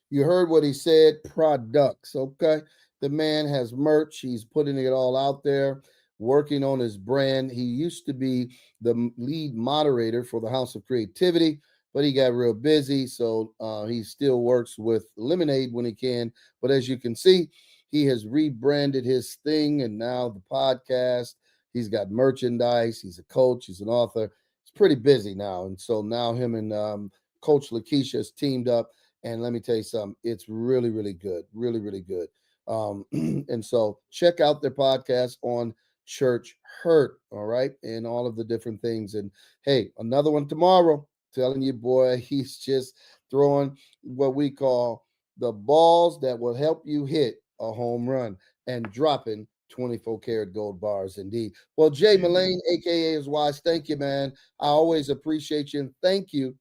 You heard what he said, products. Okay. The man has merch. He's putting it all out there, working on his brand. He used to be the lead moderator for the House of Creativity, but he got real busy. So he still works with Lemonade when he can. But as you can see, he has rebranded his thing and now the podcast. He's got merchandise. He's a coach. He's an author. He's pretty busy now. And so now him and Coach Lakeisha has teamed up, and let me tell you something, it's really, really good. Really, really good. And so check out their podcast on Church Hurt, all right, and all of the different things. And hey, another one tomorrow. Telling you, boy, he's just throwing what we call the balls that will help you hit a home run and dropping 24 karat gold bars indeed. Well, Jay Indeed. Mullane, aka is Wise, thank you, man. I always appreciate you and thank you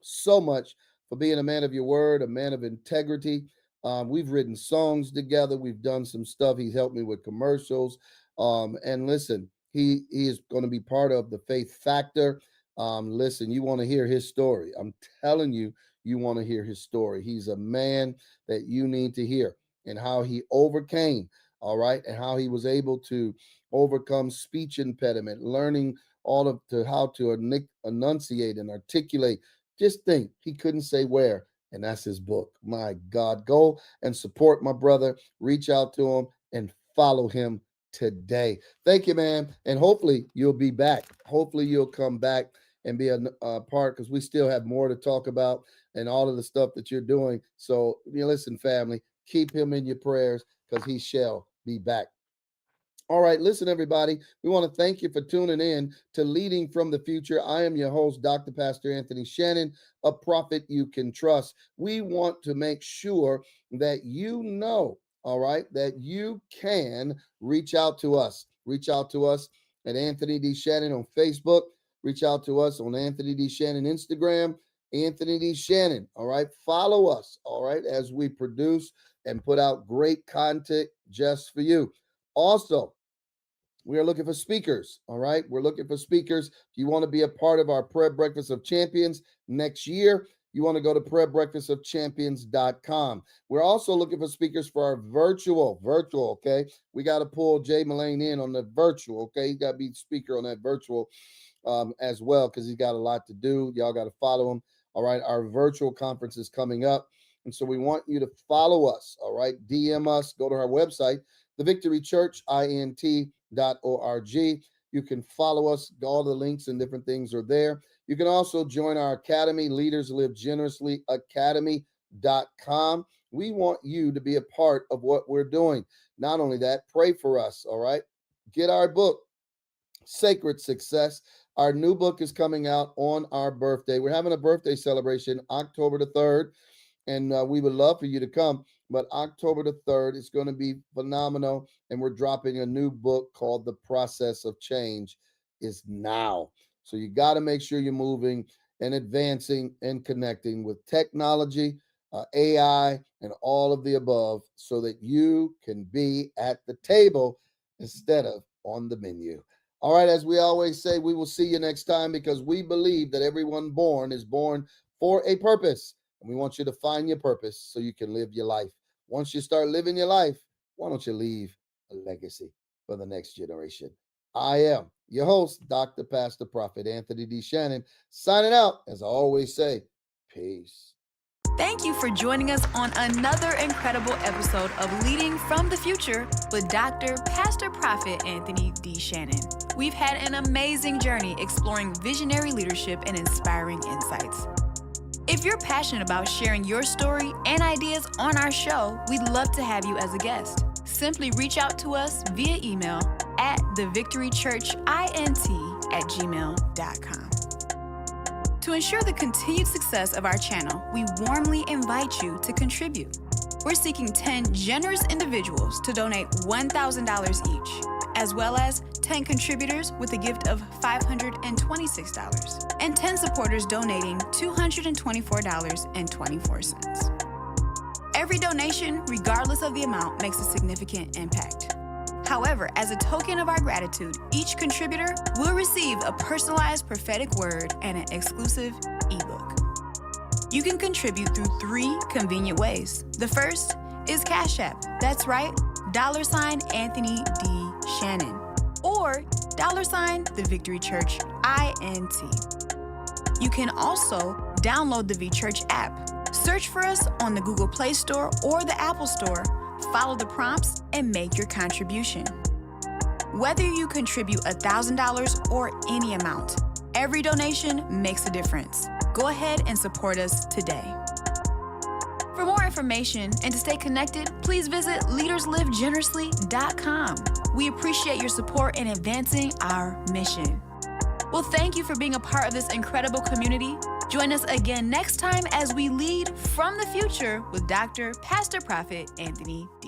so much for being a man of your word, a man of integrity. We've written songs together. We've done some stuff. He's helped me with commercials. And listen, he is going to be part of the Faith Factor. Listen, you want to hear his story. I'm telling you, you want to hear his story. He's a man that you need to hear and how he overcame, all right, and how he was able to overcome speech impediment, learning all of to how to enunciate and articulate. Just think, he couldn't say where. and that's his book. My God, go and support my brother. Reach out to him and follow him today. Thank you, man. And hopefully you'll be back. Hopefully you'll come back and be a part, because we still have more to talk about and all of the stuff that you're doing. So, listen, family, keep him in your prayers, because he shall be back. All right, listen, everybody. We want to thank you for tuning in to Leading from the Future. I am your host, Dr. Pastor Anthony Shannon, a prophet you can trust. We want to make sure that you know, all right, that you can reach out to us. Reach out to us at Anthony D. Shannon on Facebook. Reach out to us on Anthony D. Shannon Instagram, Anthony D. Shannon. All right, follow us, all right, as we produce and put out great content just for you. Also, we are looking for speakers, all right? We're looking for speakers. If you want to be a part of our Prayer Breakfast of Champions next year, you want to go to prayerbreakfastofchampions.com. We're also looking for speakers for our virtual, okay? We got to pull Jay Mullane in on the virtual, okay? He's got to be speaker on that virtual as well, because he's got a lot to do. Y'all got to follow him, all right? Our virtual conference is coming up, and so we want you to follow us, all right? DM us, go to our website, thevictorychurchint.org. You can follow us. All the links and different things are there. You can also join our academy, Leaders Live Generously Academy.com. We want you to be a part of what we're doing. Not only that, pray for us, all right? Get our book, Sacred Success. Our new book is coming out on our birthday. We're having a birthday celebration October the 3rd, and we would love for you to come. But October the 3rd is going to be phenomenal, and we're dropping a new book called The Process of Change is Now. So you got to make sure you're moving and advancing and connecting with technology, AI, and all of the above, so that you can be at the table instead of on the menu. All right, as we always say, we will see you next time, because we believe that everyone born is born for a purpose. And we want you to find your purpose so you can live your life. Once you start living your life, why don't you leave a legacy for the next generation? I am your host, Dr. Pastor Prophet Anthony D. Shannon, signing out. As I always say, peace. Thank you for joining us on another incredible episode of Leading from the Future with Dr. Pastor Prophet Anthony D. Shannon. We've had an amazing journey exploring visionary leadership and inspiring insights. If you're passionate about sharing your story and ideas on our show, we'd love to have you as a guest. Simply reach out to us via email at thevictorychurchint@gmail.com. To ensure the continued success of our channel, we warmly invite you to contribute. We're seeking 10 generous individuals to donate $1,000 each, as well as 10 contributors with a gift of $526, and 10 supporters donating $224.24. Every donation, regardless of the amount, makes a significant impact. However, as a token of our gratitude, each contributor will receive a personalized prophetic word and an exclusive ebook. You can contribute through 3 convenient ways. The first is Cash App. That's right, $Anthony D. Shannon. Or $The Victory Church INT. You can also download the V Church app. Search for us on the Google Play Store or the Apple Store. Follow the prompts and make your contribution. Whether you contribute $1,000 or any amount, every donation makes a difference. Go ahead and support us today. For more information and to stay connected, please visit leaderslivegenerously.com. We appreciate your support in advancing our mission. Well, thank you for being a part of this incredible community. Join us again next time as we lead from the future with Dr. Pastor Prophet Anthony D.